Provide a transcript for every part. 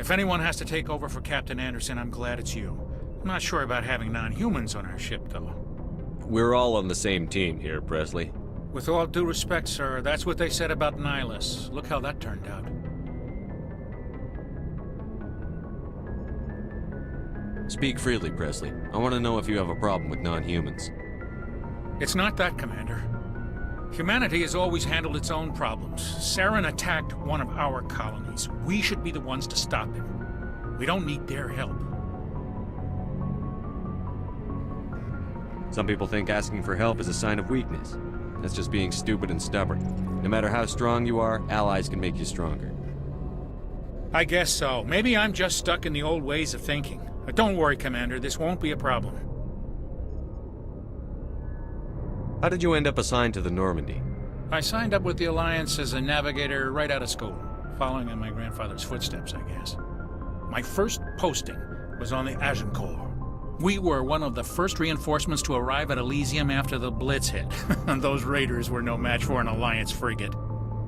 If anyone has to take over for Captain Anderson, I'm glad it's you. I'm not sure about having non-humans on our ship, though. We're all on the same team here, Pressly. With all due respect, sir, that's what they said about Nihilus. Look how that turned out. Speak freely, Pressly. I want to know if you have a problem with non-humans. It's not that, Commander. Humanity has always handled its own problems. Saren attacked one of our colonies. We should be the ones to stop him. We don't need their help. Some people think asking for help is a sign of weakness. That's just being stupid and stubborn. No matter how strong you are, allies can make you stronger. I guess so. Maybe I'm just stuck in the old ways of thinking. But don't worry, Commander. This won't be a problem. How did you end up assigned to the Normandy? I signed up with the Alliance as a navigator right out of school, following in my grandfather's footsteps, I guess. My first posting was on the Agincourt. We were one of the first reinforcements to arrive at Elysium after the Blitz hit, and those raiders were no match for an Alliance frigate.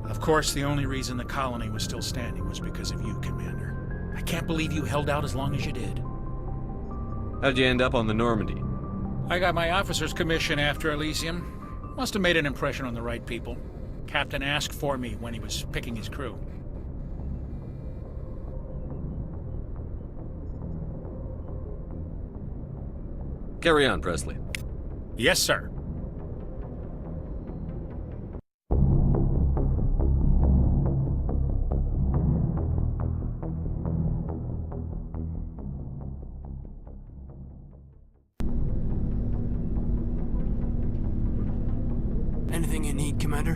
Of course, the only reason the colony was still standing was because of you, Commander. I can't believe you held out as long as you did. How'd you end up on the Normandy? I got my officer's commission after Elysium. Must have made an impression on the right people. Captain asked for me when he was picking his crew. Carry on, Pressly. Yes, sir. Anything you need, Commander?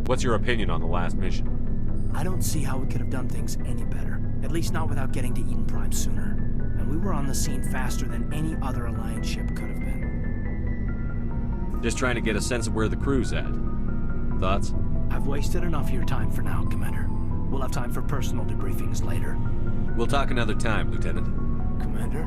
What's your opinion on the last mission? I don't see how we could have done things any better. At least not without getting to Eden Prime sooner. And we were on the scene faster than any other Alliance ship could have been. Just trying to get a sense of where the crew's at. Thoughts? I've wasted enough of your time for now, Commander. We'll have time for personal debriefings later. We'll talk another time, Lieutenant. Commander?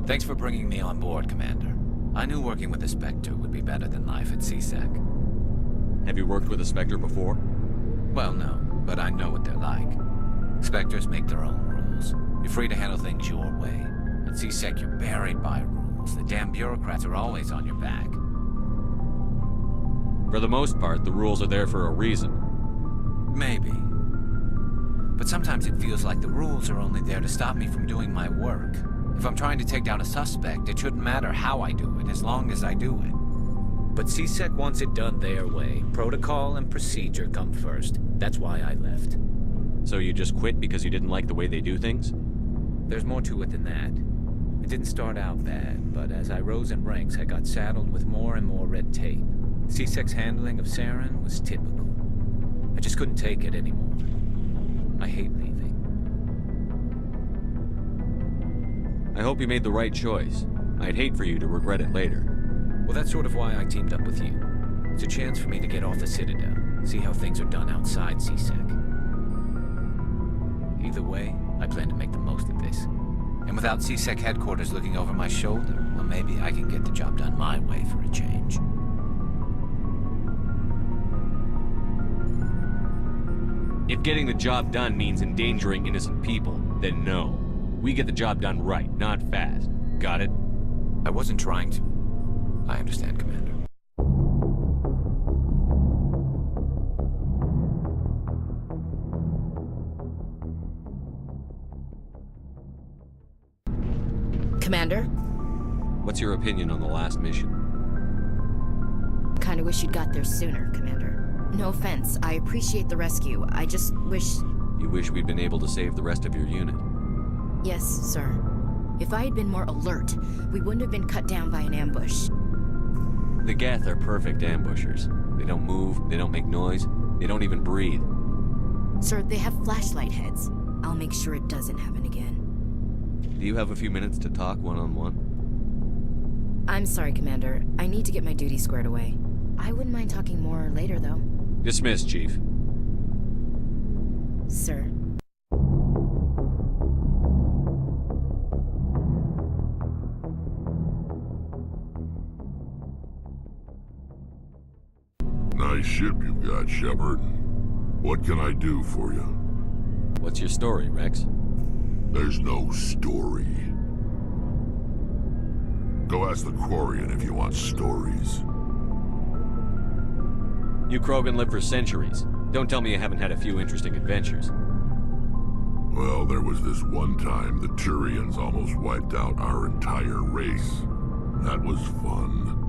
Thanks for bringing me on board, Commander. I knew working with the Spectre would be better than life at CSEC. Have you worked with a Spectre before? Well, no, but I know what they're like. Spectres make their own rules. You're free to handle things your way. At CSEC, you're buried by rules. The damn bureaucrats are always on your back. For the most part, the rules are there for a reason. Maybe. But sometimes it feels like the rules are only there to stop me from doing my work. If I'm trying to take down a suspect, it shouldn't matter how I do it, as long as I do it. But CSEC wants it done their way. Protocol and procedure come first. That's why I left. So you just quit because you didn't like the way they do things? There's more to it than that. It didn't start out bad, but as I rose in ranks, I got saddled with more and more red tape. CSEC's handling of Saren was typical. I just couldn't take it anymore. I hate leaving. I hope you made the right choice. I'd hate for you to regret it later. Well, that's sort of why I teamed up with you. It's a chance for me to get off the Citadel, see how things are done outside CSEC. Either way, I plan to make the most of this. And without CSEC headquarters looking over my shoulder, well, maybe I can get the job done my way for a change. If getting the job done means endangering innocent people, then no. We get the job done right, not fast. Got it? I wasn't trying to. I understand, Commander. Commander? What's your opinion on the last mission? Kinda wish you'd got there sooner, Commander. No offense, I appreciate the rescue. I just wish... You wish we'd been able to save the rest of your unit? Yes, sir. If I had been more alert, we wouldn't have been cut down by an ambush. The Geth are perfect ambushers. They don't move, they don't make noise, they don't even breathe. Sir, they have flashlight heads. I'll make sure it doesn't happen again. Do you have a few minutes to talk one-on-one? I'm sorry, Commander. I need to get my duty squared away. I wouldn't mind talking more later, though. Dismissed, Chief. Sir. Nice ship you've got, Shepard. What can I do for you? What's your story, Wrex? There's no story. Go ask the Quarian if you want stories. You Krogan live for centuries. Don't tell me you haven't had a few interesting adventures. Well, there was this one time the Turians almost wiped out our entire race. That was fun.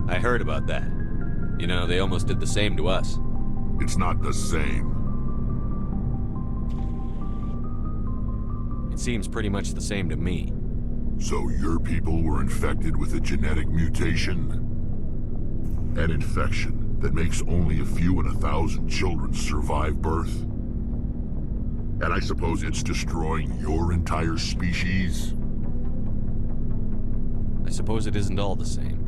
I heard about that. You know, they almost did the same to us. It's not the same. It seems pretty much the same to me. So your people were infected with a genetic mutation? An infection that makes only a few in 1,000 children survive birth? And I suppose it's destroying your entire species? I suppose it isn't all the same.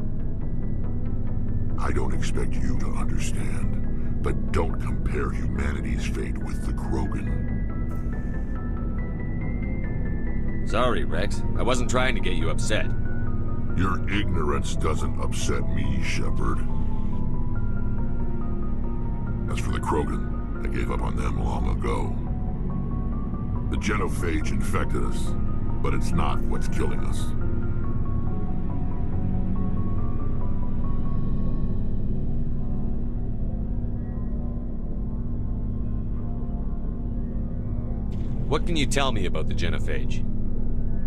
I don't expect you to understand, but don't compare humanity's fate with the Krogan. Sorry, Wrex. I wasn't trying to get you upset. Your ignorance doesn't upset me, Shepard. As for the Krogan, I gave up on them long ago. The genophage infected us, but it's not what's killing us. What can you tell me about the genophage?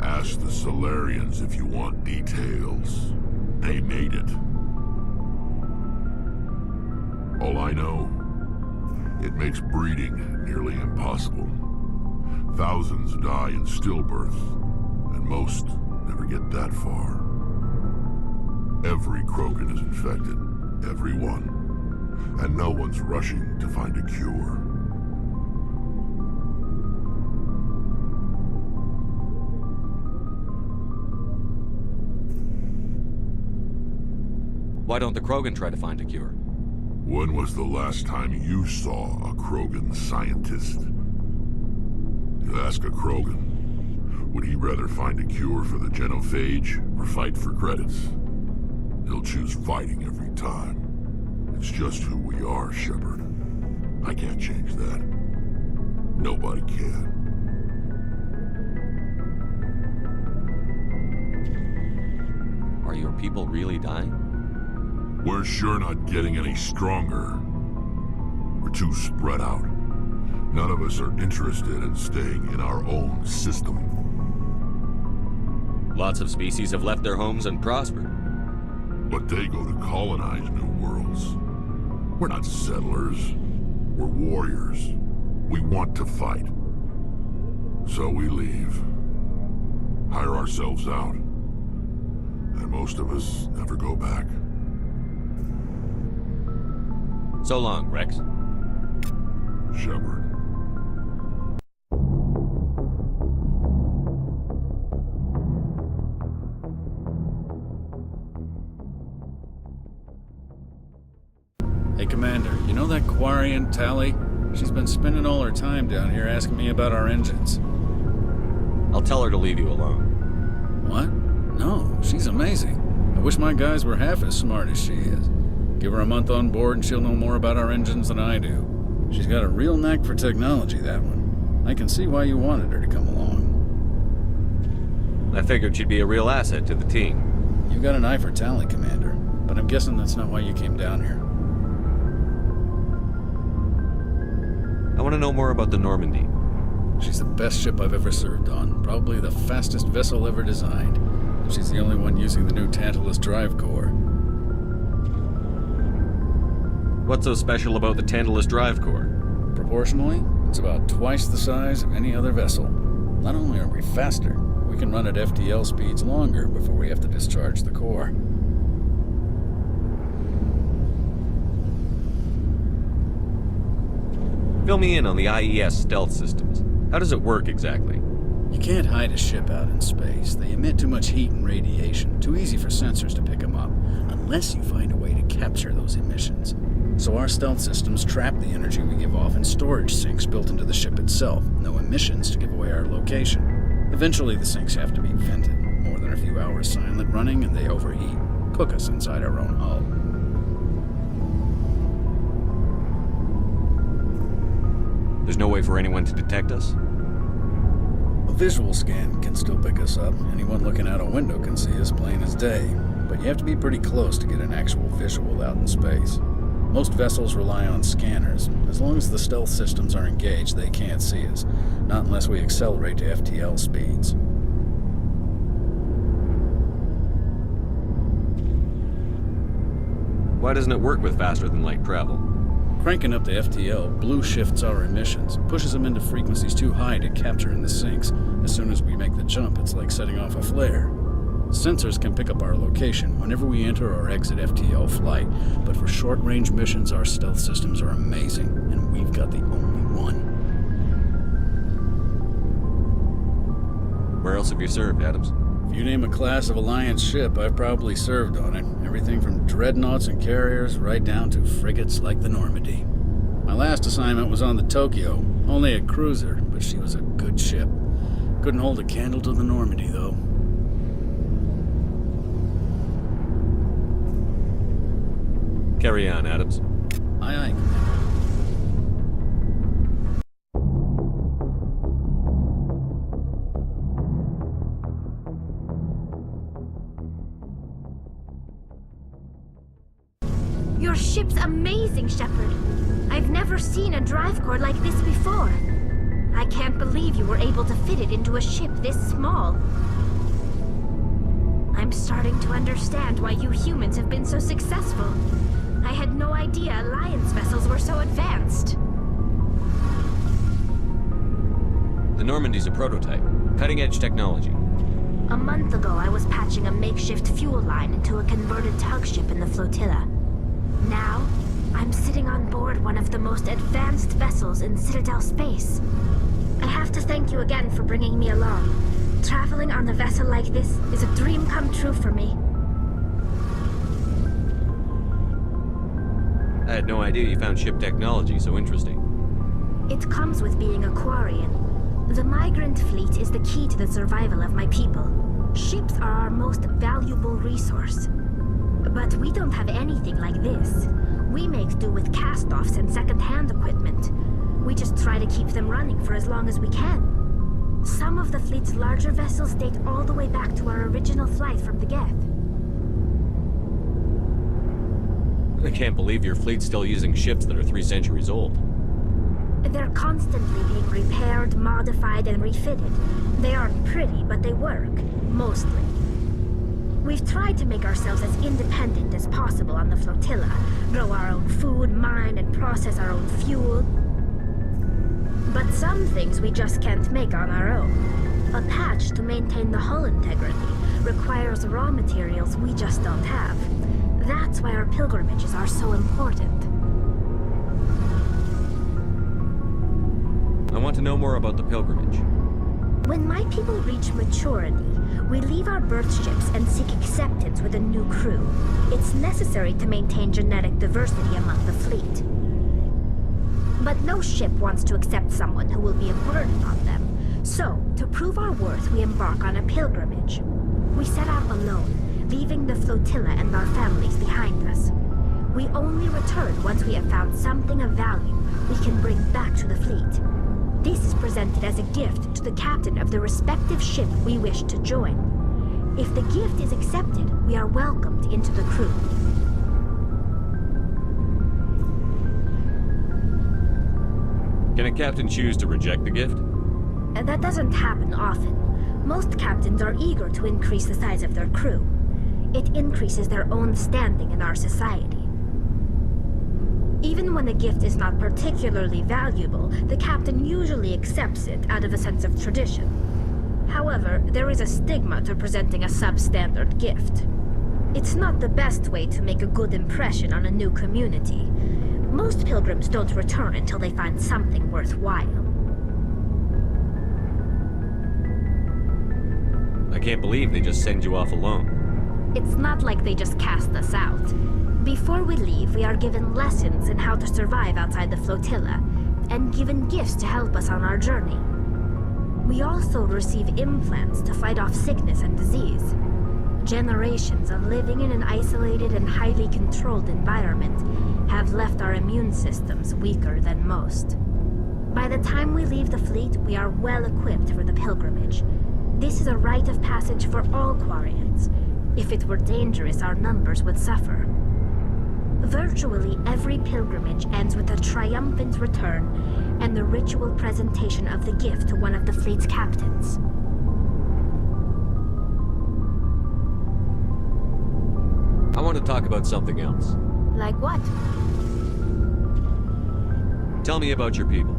Ask the Solarians if you want details. They made it. All I know, it makes breeding nearly impossible. Thousands die in stillbirth, and most never get that far. Every Krogan is infected, every one, and no one's rushing to find a cure. Why don't the Krogan try to find a cure? When was the last time you saw a Krogan scientist? You ask a Krogan, would he rather find a cure for the genophage or fight for credits? He'll choose fighting every time. It's just who we are, Shepard. I can't change that. Nobody can. Are your people really dying? We're sure not getting any stronger. We're too spread out. None of us are interested in staying in our own system. Lots of species have left their homes and prospered. But they go to colonize new worlds. We're not settlers. We're warriors. We want to fight. So we leave. Hire ourselves out. And most of us never go back. So long, Wrex. Shepard. Hey, Commander, you know that Quarian, Tali? She's been spending all her time down here asking me about our engines. I'll tell her to leave you alone. What? No, she's amazing. I wish my guys were half as smart as she is. Give her a month on board and she'll know more about our engines than I do. She's got a real knack for technology, that one. I can see why you wanted her to come along. I figured she'd be a real asset to the team. You got an eye for Tali, Commander, but I'm guessing that's not why you came down here. I want to know more about the Normandy. She's the best ship I've ever served on, probably the fastest vessel ever designed. And she's the only one using the new Tantalus drive core. What's so special about the Tantalus drive core? Proportionally, it's about twice the size of any other vessel. Not only are we faster, we can run at FTL speeds longer before we have to discharge the core. Fill me in on the IES stealth systems. How does it work exactly? You can't hide a ship out in space. They emit too much heat and radiation. Too easy for sensors to pick them up, unless you find a way to capture those emissions. So our stealth systems trap the energy we give off in storage sinks built into the ship itself. No emissions to give away our location. Eventually the sinks have to be vented. More than a few hours silent running and they overheat. hook us inside our own hull. There's no way for anyone to detect us? A visual scan can still pick us up. Anyone looking out a window can see us plain as day. But you have to be pretty close to get an actual visual out in space. Most vessels rely on scanners. As long as the stealth systems are engaged, they can't see us. Not unless we accelerate to FTL speeds. Why doesn't it work with faster-than-light travel? Cranking up the FTL blue shifts our emissions, pushes them into frequencies too high to capture in the sinks. As soon as we make the jump, it's like setting off a flare. Sensors can pick up our location whenever we enter or exit FTL flight, but for short-range missions, our stealth systems are amazing, and we've got the only one. Where else have you served, Adams? If you name a class of Alliance ship, I've probably served on it. Everything from dreadnoughts and carriers right down to frigates like the Normandy. My last assignment was on the Tokyo, only a cruiser, but she was a good ship. Couldn't hold a candle to the Normandy, though. Carry on, Adams. Aye, aye, Commander. Your ship's amazing, Shepard. I've never seen a drive core like this before. I can't believe you were able to fit it into a ship this small. I'm starting to understand why you humans have been so successful. I had no idea Alliance vessels were so advanced. The Normandy's a prototype. Cutting-edge technology. A month ago, I was patching a makeshift fuel line into a converted tug ship in the flotilla. Now, I'm sitting on board one of the most advanced vessels in Citadel space. I have to thank you again for bringing me along. Traveling on a vessel like this is a dream come true for me. I had no idea you found ship technology so interesting. It comes with being a Quarian. The migrant fleet is the key to the survival of my people. Ships are our most valuable resource. But we don't have anything like this. We make do with cast-offs and second-hand equipment. We just try to keep them running for as long as we can. Some of the fleet's larger vessels date all the way back to our original flight from the Geth. I can't believe your fleet's still using ships that are 3 centuries old. They're constantly being repaired, modified, and refitted. They aren't pretty, but they work. Mostly. We've tried to make ourselves as independent as possible on the flotilla. Grow our own food, mine, and process our own fuel. But some things we just can't make on our own. A patch to maintain the hull integrity requires raw materials we just don't have. That's why our pilgrimages are so important. I want to know more about the pilgrimage. When my people reach maturity, we leave our birth ships and seek acceptance with a new crew. It's necessary to maintain genetic diversity among the fleet. But no ship wants to accept someone who will be a burden on them. So, to prove our worth, we embark on a pilgrimage. We set out alone, leaving the flotilla and our families behind us. We only return once we have found something of value we can bring back to the fleet. This is presented as a gift to the captain of the respective ship we wish to join. If the gift is accepted, we are welcomed into the crew. Can a captain choose to reject the gift? That doesn't happen often. Most captains are eager to increase the size of their crew. It increases their own standing in our society. Even when a gift is not particularly valuable, the captain usually accepts it out of a sense of tradition. However, there is a stigma to presenting a substandard gift. It's not the best way to make a good impression on a new community. Most pilgrims don't return until they find something worthwhile. I can't believe they just send you off alone. It's not like they just cast us out. Before we leave, we are given lessons in how to survive outside the flotilla, and given gifts to help us on our journey. We also receive implants to fight off sickness and disease. Generations of living in an isolated and highly controlled environment have left our immune systems weaker than most. By the time we leave the fleet, we are well equipped for the pilgrimage. This is a rite of passage for all Quarians. If it were dangerous, our numbers would suffer. Virtually every pilgrimage ends with a triumphant return and the ritual presentation of the gift to one of the fleet's captains. I want to talk about something else. Like what? Tell me about your people.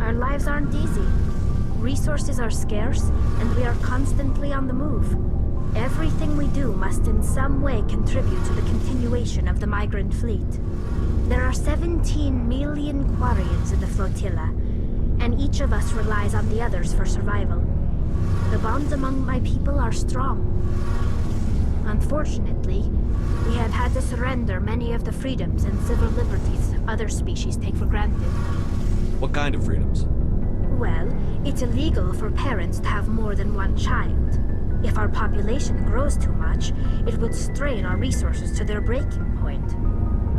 Our lives aren't easy. Resources are scarce, and we are constantly on the move. Everything we do must in some way contribute to the continuation of the migrant fleet. There are 17 million Quarians in the flotilla, and each of us relies on the others for survival. The bonds among my people are strong. Unfortunately, we have had to surrender many of the freedoms and civil liberties other species take for granted. What kind of freedoms? Well, it's illegal for parents to have more than one child. If our population grows too much, it would strain our resources to their breaking point.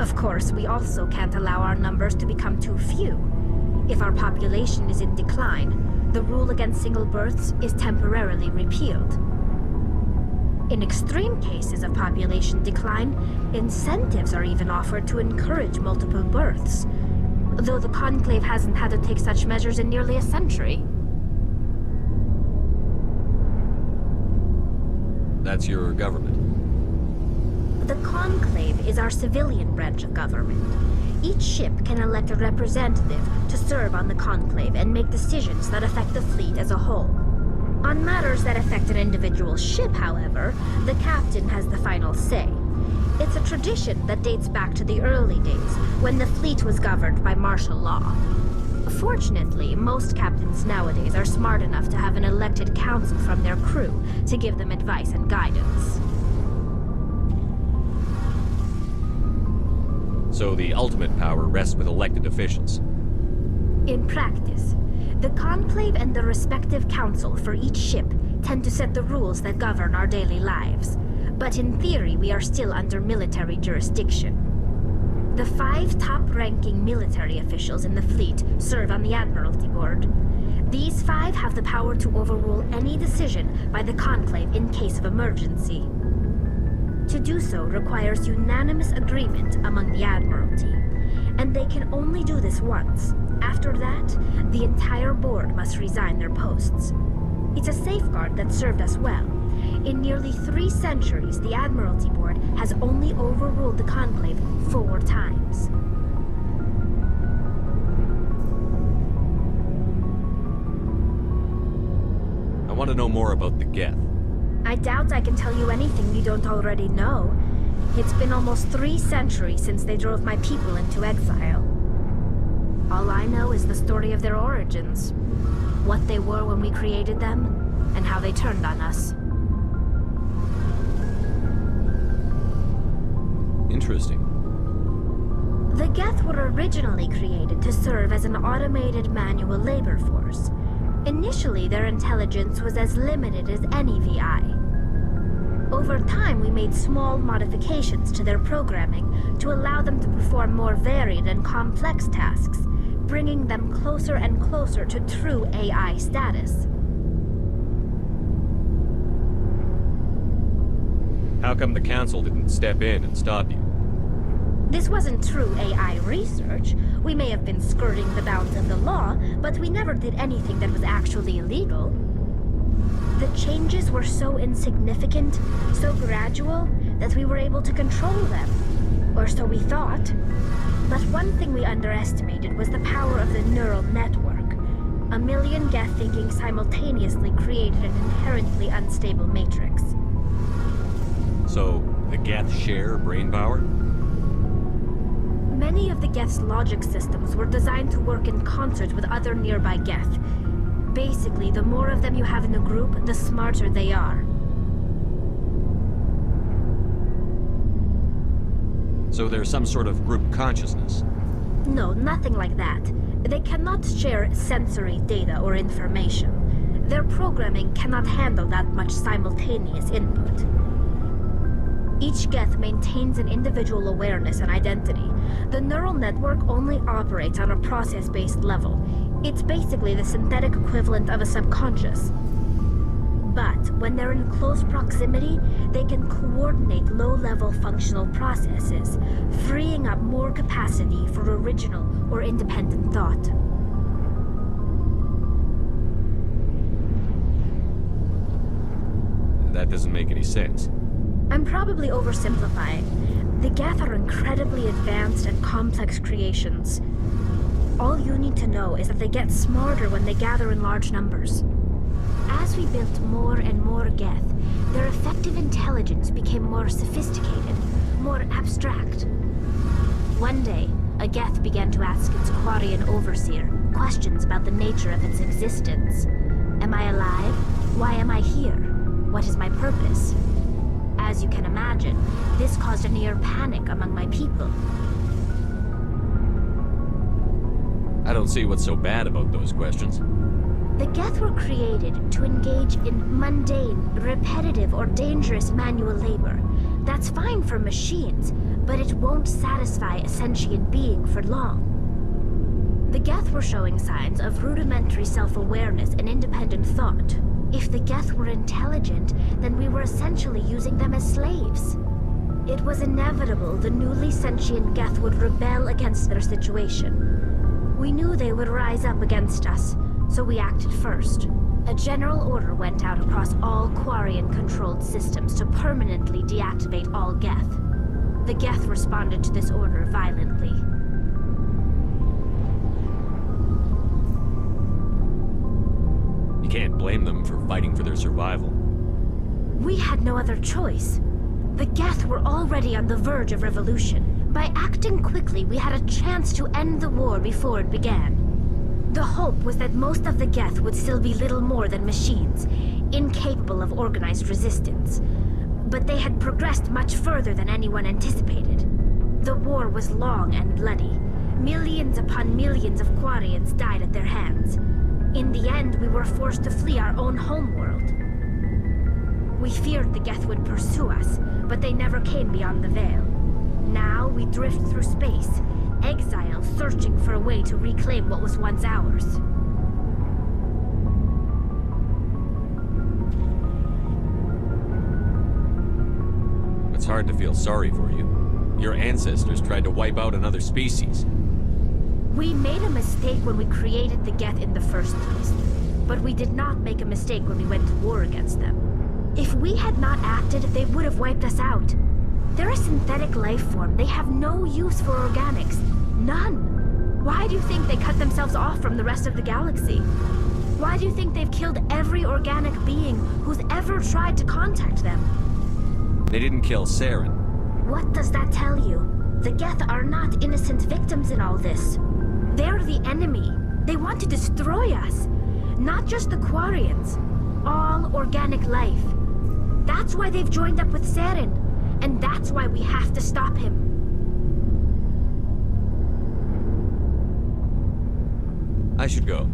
Of course, we also can't allow our numbers to become too few. If our population is in decline, the rule against single births is temporarily repealed. In extreme cases of population decline, incentives are even offered to encourage multiple births, though the Conclave hasn't had to take such measures in nearly a century. That's your government. The Conclave is our civilian branch of government. Each ship can elect a representative to serve on the Conclave and make decisions that affect the fleet as a whole. On matters that affect an individual ship, however, the captain has the final say. It's a tradition that dates back to the early days, when the fleet was governed by martial law. Fortunately, most captains nowadays are smart enough to have an elected council from their crew to give them advice and guidance. So the ultimate power rests with elected officials. In practice, the Conclave and the respective council for each ship tend to set the rules that govern our daily lives. But in theory, we are still under military jurisdiction. The 5 top-ranking military officials in the fleet serve on the Admiralty Board. These 5 have the power to overrule any decision by the Conclave in case of emergency. To do so requires unanimous agreement among the Admiralty, and they can only do this once. After that, the entire board must resign their posts. It's a safeguard that served us well. In nearly 3 centuries, the Admiralty Board has only overruled the Conclave 4 times. I want to know more about the Geth. I doubt I can tell you anything you don't already know. It's been almost 3 centuries since they drove my people into exile. All I know is the story of their origins, what they were when we created them, and how they turned on us. Interesting. The Geth were originally created to serve as an automated manual labor force. Initially, their intelligence was as limited as any VI. Over time, we made small modifications to their programming to allow them to perform more varied and complex tasks, bringing them closer and closer to true AI status. How come the Council didn't step in and stop you? This wasn't true AI research. We may have been skirting the bounds of the law, but we never did anything that was actually illegal. The changes were so insignificant, so gradual, that we were able to control them. Or so we thought. But one thing we underestimated was the power of the neural network. 1 million Geth thinking simultaneously created an inherently unstable matrix. So, the Geth share brain power? Many of the Geth's logic systems were designed to work in concert with other nearby Geth. Basically, the more of them you have in a group, the smarter they are. So there's some sort of group consciousness? No, nothing like that. They cannot share sensory data or information. Their programming cannot handle that much simultaneous input. Each Geth maintains an individual awareness and identity. The neural network only operates on a process-based level. It's basically the synthetic equivalent of a subconscious. But when they're in close proximity, they can coordinate low-level functional processes, freeing up more capacity for original or independent thought. That doesn't make any sense. I'm probably oversimplifying. The Geth are incredibly advanced and complex creations. All you need to know is that they get smarter when they gather in large numbers. As we built more and more Geth, their effective intelligence became more sophisticated, more abstract. One day, a Geth began to ask its Quarian overseer questions about the nature of its existence. Am I alive? Why am I here? What is my purpose? As you can imagine, this caused a near panic among my people. I don't see what's so bad about those questions. The Geth were created to engage in mundane, repetitive, or dangerous manual labor. That's fine for machines, but it won't satisfy a sentient being for long. The Geth were showing signs of rudimentary self-awareness and independent thought. If the Geth were intelligent, then we were essentially using them as slaves. It was inevitable the newly sentient Geth would rebel against their situation. We knew they would rise up against us, so we acted first. A general order went out across all Quarian-controlled systems to permanently deactivate all Geth. The Geth responded to this order violently. You can't blame them for fighting for their survival. We had no other choice. The Geth were already on the verge of revolution. By acting quickly, we had a chance to end the war before it began. The hope was that most of the Geth would still be little more than machines, incapable of organized resistance. But they had progressed much further than anyone anticipated. The war was long and bloody. Millions upon millions of Quarians died at their hands. In the end, we were forced to flee our own homeworld. We feared the Geth would pursue us, but they never came beyond the Veil. Now we drift through space, exile searching for a way to reclaim what was once ours. It's hard to feel sorry for you. Your ancestors tried to wipe out another species. We made a mistake when we created the Geth in the first place, but we did not make a mistake when we went to war against them. If we had not acted, they would have wiped us out. They're a synthetic life form. They have no use for organics. None. Why do you think they cut themselves off from the rest of the galaxy? Why do you think they've killed every organic being who's ever tried to contact them? They didn't kill Saren. What does that tell you? The Geth are not innocent victims in all this. They're the enemy. They want to destroy us. Not just the Quarians. All organic life. That's why they've joined up with Saren. And that's why we have to stop him. I should go.